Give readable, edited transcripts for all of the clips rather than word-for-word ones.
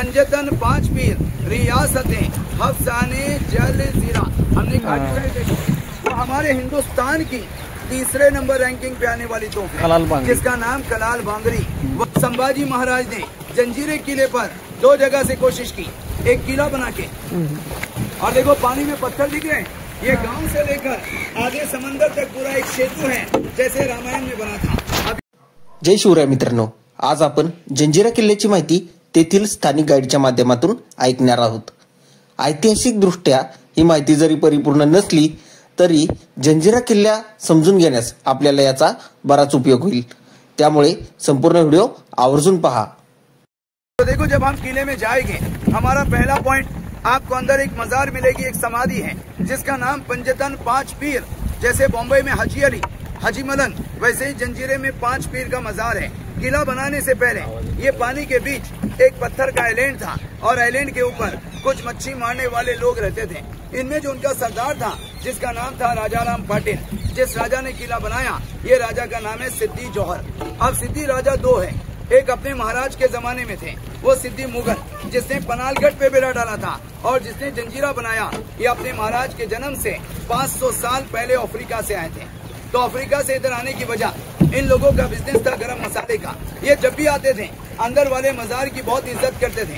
पंजतन 5 पीर रियासतें हफ्साने जल जीरा। हमने वो हमारे हिंदुस्तान की तीसरे नंबर रैंकिंग पे आने वाली तोप है जिसका नाम कलाल बांगरी। वो संभाजी महाराज ने जंजीरे किले पर 2 जगह से कोशिश की, एक किला बना के, और देखो पानी में पत्थर दिख रहे हैं। ये गांव से लेकर आगे समंदर तक पूरा एक सेतु है जैसे रामायण में बना था। जय शिवराय मित्रांनो, आज आपण जंजिरा किल्ल्याची माहिती तेथील स्थानिक गाईडच्या माध्यमातून ऐकणार आहोत। ऐतिहासिक दृष्ट्या ही माहिती जरी परिपूर्ण नसली तरी जंजिरा किल्ला समजून घेण्यास आपल्याला याचा बराच उपयोग होईल, त्यामुळे संपूर्ण व्हिडिओ आवर्जून पहा। तो देखो, जब हम किले में जाएंगे हमारा पहला पॉइंट, आपको अंदर एक मजार मिलेगी, एक समाधि है जिसका नाम पंजतन 5 पीर। जैसे बॉम्बे में हाजी अली, हाजी मलंग, वैसे ही जंजीरे में 5 पीर का मजार है। किला बनाने से पहले ये पानी के बीच एक पत्थर का आइलैंड था और आइलैंड के ऊपर कुछ मच्छी मारने वाले लोग रहते थे। इनमें जो उनका सरदार था जिसका नाम था राजा राम पाटिल, जिस राजा ने किला बनाया, ये राजा का नाम है सिद्दी जौहर। अब सिद्दी राजा 2 है, एक अपने महाराज के जमाने में थे, वो सिद्दी मुगल जिसने पनालगढ़ पे बेड़ा डाला था, और जिसने जंजीरा बनाया ये अपने महाराज के जन्म से 500 साल पहले अफ्रीका से आए थे। तो अफ्रीका से इधर आने की वजह इन लोगों का बिजनेस था गरम मसाले का। ये जब भी आते थे अंदर वाले मजार की बहुत इज्जत करते थे।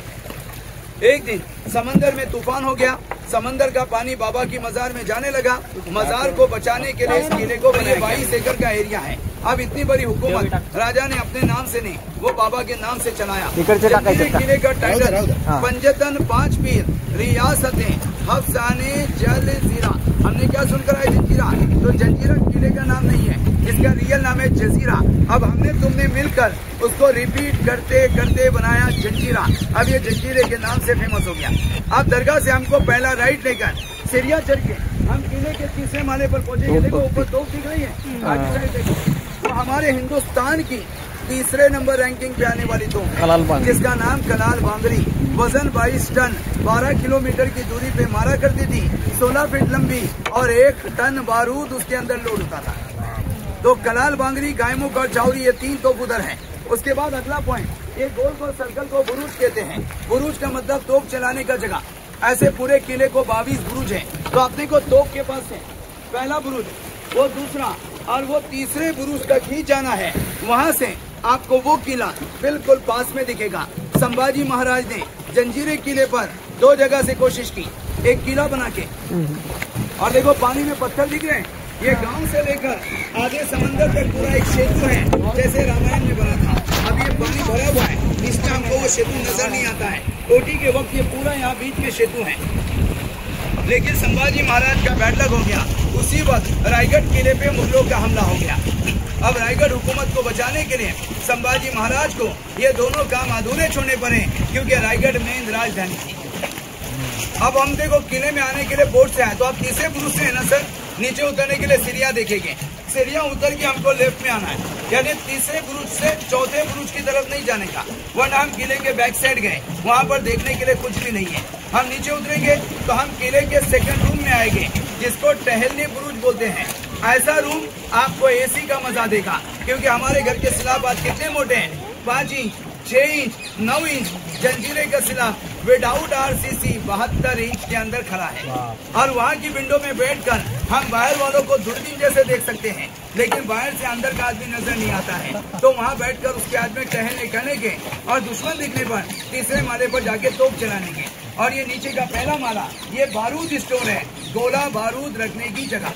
एक दिन समंदर में तूफान हो गया, समंदर का पानी बाबा की मजार में जाने लगा। मजार को बचाने के लिए इस किले को 22 एकड़ का एरिया है। अब इतनी बड़ी हुकूमत राजा ने अपने नाम से नहीं, वो बाबा के नाम से चलाया। किले का टाइटल पंजतन 5 पीर रियासतें हफ्साने जल जीरा। हमने क्या सुनकर आए जंजीरा, तो जंजीरा किले का नाम नहीं है, इसका रियल नाम है जजीरा। अब हमने तुमने मिलकर उसको रिपीट करते करते बनाया जंजीरा। अब ये जंजीरे के नाम से फेमस हो गया। अब दरगाह से हमको पहला राइट लेकर सीढ़ियां चढ़ के हम किले के 3रे माले पर पहुंचेंगे। देखो ऊपर तोप दिख रही है, आगे साइड देखो, तो हमारे हिंदुस्तान की तीसरे नंबर रैंकिंग पे आने वाली तोप है जिसका नाम कलाल बांगरी। वजन 22 टन 12 किलोमीटर की दूरी पे मारा करती थी, 16 फीट लंबी, और 1 टन बारूद उसके अंदर लोड होता था। तो कलाल बांगरी, गायमुख और चाउरी, ये 3 तोप उधर है। उसके बाद अगला पॉइंट, ये गोल गोल सर्कल को बुरुज कहते हैं। बुरुज का मतलब तोप चलाने का जगह। ऐसे पूरे किले को 22 बुरुज है। तो अपने को तोप के पास है पहला बुरुज, वो दूसरा और वो तीसरे बुरुज तक ही जाना है। वहाँ से आपको वो किला बिल्कुल पास में दिखेगा। संभाजी महाराज ने जंजीरे किले पर 2 जगह से कोशिश की, एक किला बना के, और देखो पानी में पत्थर दिख रहे हैं। ये गांव से लेकर आगे समंदर तक पूरा एक सेतु है जैसे रामायण में बना था। अब ये पानी भरा हुआ है, इसमें हमको वो सेतु नजर नहीं आता है। टोटी के वक्त ये पूरा यहाँ बीच में सेतु है, लेकिन संभाजी महाराज का बैड लक हो गया। उसी वक्त रायगढ़ किले पे मुगलों का हमला हो गया। अब रायगढ़ हुकूमत को बचाने के लिए संभाजी महाराज को ये दोनों काम अधूरे छोड़ने पड़े, क्योंकि रायगढ़ मेन राजधानी थी। अब हम देखो किले में आने के लिए बोट से आए, तो आप तीसरे बुरुज से है ना सर, नीचे उतरने के लिए सीढ़ियां देखेंगे। सीढ़ियां उतर के हमको लेफ्ट में आना है, यानी तीसरे बुरुज से चौथे बुरुज की तरफ नहीं जाने का। वरना हम किले के बैक साइड गए, वहाँ पर देखने के लिए कुछ भी नहीं है। हम नीचे उतरेंगे तो हम किले के 2nd रूम में आएंगे, जिसको टहलने बुरुज बोलते हैं। ऐसा रूम आपको AC का मजा देगा, क्योंकि हमारे घर के स्लैब आज कितने मोटे हैं, 5 इंच, 6 इंच, 9 इंच। जंजीरे का स्लैब विदाउट RCC 72 इंच के अंदर खड़ा है, और वहाँ की विंडो में बैठकर हम बाहर वालों को दूरबीन जैसे देख सकते हैं, लेकिन बाहर से अंदर का आदमी नजर नहीं आता है। तो वहाँ बैठकर उसके आदमी टहलने करने के और दुश्मन दिखने पर तीसरे माले पर जाके तोप चलाने के। और ये नीचे का पहला माला, ये बारूद स्टोर है, गोला बारूद रखने की जगह।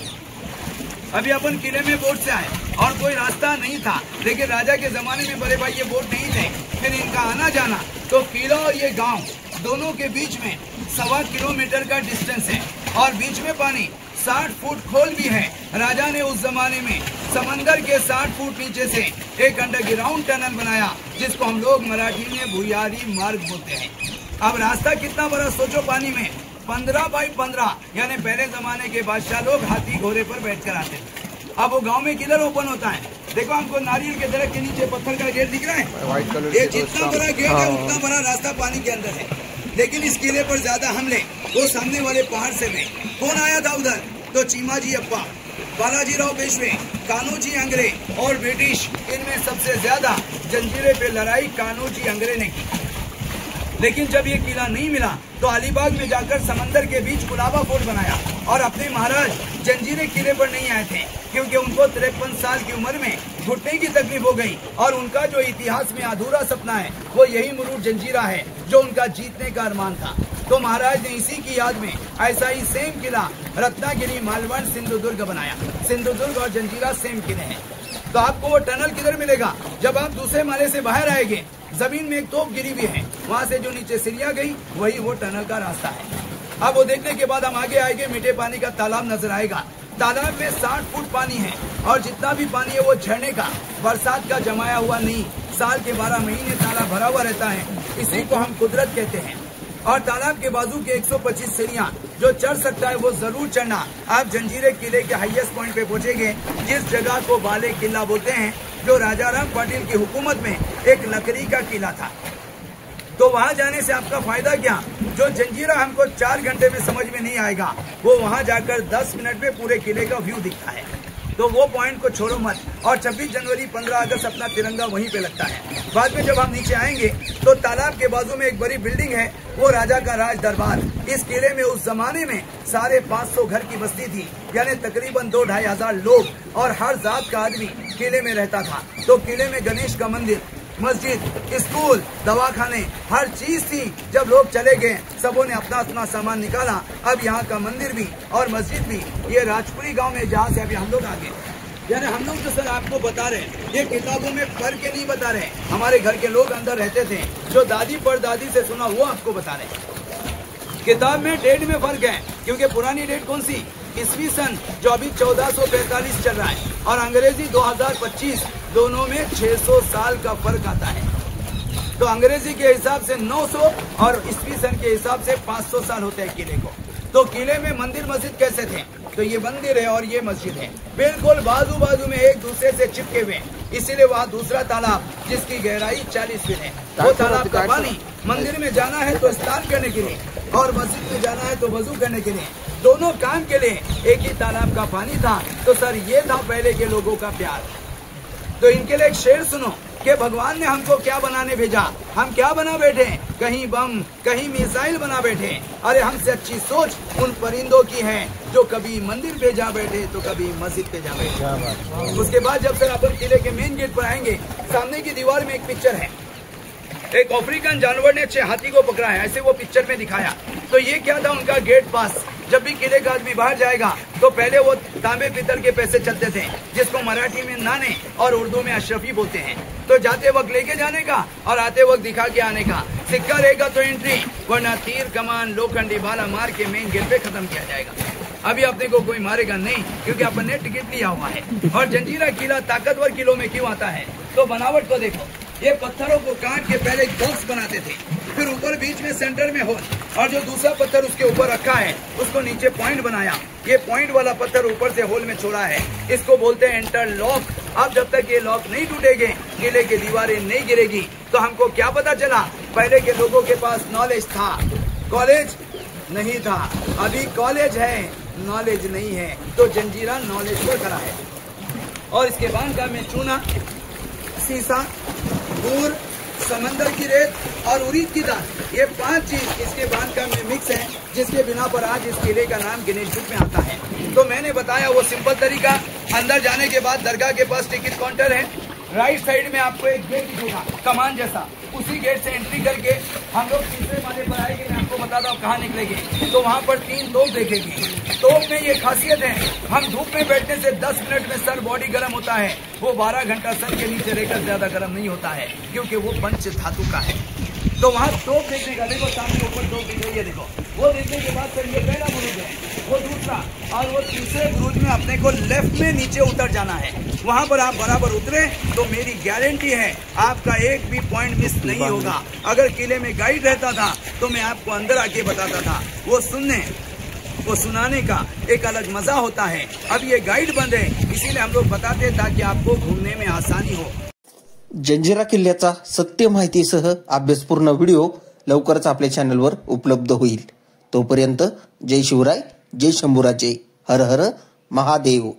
अभी अपन किले में बोट से आए और कोई रास्ता नहीं था, लेकिन राजा के जमाने में बड़े भाई ये बोट नहीं थे, फिर इनका आना जाना। तो किला और ये गांव दोनों के बीच में 1.25 किलोमीटर का डिस्टेंस है, और बीच में पानी 60 फुट खोल भी है। राजा ने उस जमाने में समंदर के 60 फुट नीचे से एक अंडरग्राउंड टनल बनाया, जिसको हम लोग मराठी में भुयारी मार्ग बोलते हैं। अब रास्ता कितना बड़ा सोचो, पानी में 15 बाई 15, यानी पहले जमाने के बादशाह लोग हाथी घोड़े पर बैठकर आते थे। अब वो गांव में किधर ओपन होता है, देखो हमको नारियल के दरख्त के नीचे पत्थर का गेट दिख रहा है। ये जितना बड़ा गेट है उतना बड़ा रास्ता पानी के अंदर है। लेकिन इस किले पर ज्यादा हमले वो सामने वाले पहाड़ से हुए। कौन आया था उधर, तो चीमाजी अप्पा, बालाजीराव पेशवे, कान्होजी अंग्रे और ब्रिटिश। इनमें सबसे ज्यादा जंजीरे पे लड़ाई कान्होजी अंग्रे ने की। लेकिन जब ये किला नहीं मिला तो अलीबाग में जाकर समंदर के बीच कुलाबा फोर्ट बनाया और अपने महाराज जंजीरे किले पर नहीं आए थे, क्योंकि उनको 53 साल की उम्र में घुटने की तकलीफ हो गई और उनका जो इतिहास में अधूरा सपना है वो यही मुरुड जंजीरा है जो उनका जीतने का अरमान था। तो महाराज ने इसी की याद में ऐसा ही सेम किला रत्नागिरी, मालवण, सिंधुदुर्ग बनाया। सिंधुदुर्ग और जंजीरा सेम किले हैं। तो आपको वो टनल किधर मिलेगा? जब आप दूसरे माले से बाहर आएंगे, जमीन में एक तोप गिरी हुई है, वहाँ से जो नीचे सीढ़ियाँ गई वही वो टनल का रास्ता है। अब वो देखने के बाद हम आगे आएंगे, मीठे पानी का तालाब नजर आएगा। तालाब में 60 फुट पानी है और जितना भी पानी है वो झरने का, बरसात का जमाया हुआ नहीं। साल के 12 महीने तालाब भरा हुआ रहता है, इसी को हम कुदरत कहते हैं। और तालाब के बाजू के 125 सीढ़ियाँ जो चढ़ सकता है वो जरूर चढ़ना। आप जंजीरे किले के हाईएस्ट पॉइंट पे पहुंचेंगे, जिस जगह को बाले किला बोलते हैं, जो राजा राम पाटिल की हुकूमत में एक लकड़ी का किला था। तो वहां जाने से आपका फायदा क्या? जो जंजीरा हमको 4 घंटे में समझ में नहीं आएगा, वो वहां जाकर 10 मिनट में पूरे किले का व्यू दिखता है। तो वो पॉइंट को छोड़ो मत। और 26 जनवरी 15 अगस्त अपना तिरंगा वहीं पे लगता है। बाद में जब हम नीचे आएंगे तो तालाब के बाजू में एक बड़ी बिल्डिंग है, वो राजा का राज दरबार। इस किले में उस जमाने में 550 घर की बस्ती थी, यानी तकरीबन 2-2.5 हजार लोग और हर जात का आदमी किले में रहता था। तो किले में गणेश का मंदिर, मस्जिद, स्कूल, दवाखाने, हर चीज थी। जब लोग चले गए, सबों ने अपना अपना सामान निकाला। अब यहाँ का मंदिर भी और मस्जिद भी, ये राजपुरी गांव में जहाँ से अभी हम लोग आ गए, यानी हम लोग तो सर आपको बता रहे हैं, ये किताबों में पढ़ के नहीं बता रहे। हमारे घर के लोग अंदर रहते थे, जो दादी परदादी से सुना वो आपको बता रहे। किताब में डेट में फर्क है, क्योंकि पुरानी डेट कौन सी? ईस्वी सन, जो अभी 1445 चल रहा है, और अंग्रेजी 2025, दोनों में 600 साल का फर्क आता है। तो अंग्रेजी के हिसाब से 900 और ईस्वी सन के हिसाब से 500 साल होते हैं किले को। तो किले में मंदिर मस्जिद कैसे थे? तो ये मंदिर है और ये मस्जिद है, बिल्कुल बाजू बाजू में एक दूसरे से चिपके हुए। इसीलिए वहाँ दूसरा तालाब जिसकी गहराई 40 फीट है, वो तालाब का पानी मंदिर में जाना है तो स्नान करने के लिए, और मस्जिद में जाना है तो वजू करने के लिए, दोनों काम के लिए एक ही तालाब का पानी था। तो सर ये था पहले के लोगों का प्यार। तो इनके लिए एक शेर सुनो कि भगवान ने हमको क्या बनाने भेजा, हम क्या बना बैठे, कहीं बम कहीं मिसाइल बना बैठे। अरे हमसे अच्छी सोच उन परिंदों की है जो कभी मंदिर पे जा बैठे तो कभी मस्जिद पे जा बैठे। उसके बाद जब सर अपन किले के मेन गेट पर आएंगे, सामने की दीवार में एक पिक्चर है, एक अफ्रीकन जानवर ने 6 हाथी को पकड़ा है, ऐसे वो पिक्चर में दिखाया। तो ये क्या था? उनका गेट पास। जब भी किले का आदमी बाहर जाएगा तो पहले वो तांबे पीतल के पैसे चलते थे, जिसको मराठी में नाने और उर्दू में अशरफी बोलते हैं। तो जाते वक्त लेके जाने का और आते वक्त दिखा के आने का। सिक्का रहेगा तो एंट्री, वरना तीर कमान लोखंडी भाला मार के मेन गेट पे खत्म किया जाएगा। अभी अपने को कोई मारेगा नहीं, क्योंकि अपन ने टिकट लिया हुआ है। और जंजीरा किला ताकतवर किलों में क्यों आता है? तो बनावट को देखो, ये पत्थरों को काट के पहले एक बॉक्स बनाते थे, फिर ऊपर बीच में सेंटर में होल, और जो दूसरा पत्थर उसके ऊपर रखा है उसको नीचे पॉइंट बनाया। ये पॉइंट वाला पत्थर ऊपर से होल में छोड़ा है, इसको बोलते हैं इंटरलॉक। अब जब तक ये लॉक नहीं टूटेंगे, किले की दीवारें नहीं गिरेगी। तो हमको क्या पता चला? पहले के लोगों के पास नॉलेज था, कॉलेज नहीं था। अभी कॉलेज है, नॉलेज नहीं है। तो जंजीरा नॉलेज पर खड़ा है। और इसके बांध में चूना, सीसा, गुड़, समंदर की रेत और उड़ीद की दाल, ये 5 चीज इसके बांध में मिक्स है, जिसके बिना पर आज इस किले का नाम गिनीज बुक में आता है। तो मैंने बताया वो सिंपल तरीका। अंदर जाने के बाद दरगाह के पास टिकट काउंटर है, राइट साइड में आपको एक गेट दिखेगा कमान जैसा, उसी गेट से एंट्री करके हम लोग तीसरे माले पर आएंगे। मैं आपको बताता हूँ कहाँ निकलेंगे। तो वहाँ पर 3 तोप देखेंगे। तोप में ये खासियत है, हम धूप में बैठने से 10 मिनट में सर बॉडी गर्म होता है, वो 12 घंटा सर के नीचे रहकर ज्यादा गर्म नहीं होता है, क्योंकि वो पंच धातु का है। तो वहाँ तोप देखने का, देखो सामने ऊपर तोप दिख रही है, देखो वो देखने के बाद सर ये पहला बुरुज है, वो दूसरा, और वो तीसरे बुरुज में अपने को लेफ्ट में नीचे उतर जाना है। वहाँ पर आप बराबर उतरे तो मेरी गारंटी है आपका एक भी पॉइंट मिस नहीं होगा। अगर किले में गाइड रहता था तो मैं आपको अंदर आके बताता था, वो सुनने वो सुनाने का एक अलग मजा होता है। अब ये गाइड बंद है, इसीलिए हम लोग बताते हैं ताकि आपको घूमने में आसानी हो। जंजिरा किल्ल्याचा सत्य माहितीसह अभ्यासपूर्ण व्हिडिओ लवकरच आपल्या चॅनलवर उपलब्ध होईल। तोपर्यंत जय शिवराय, जय शंभूराजे, हर हर महादेव।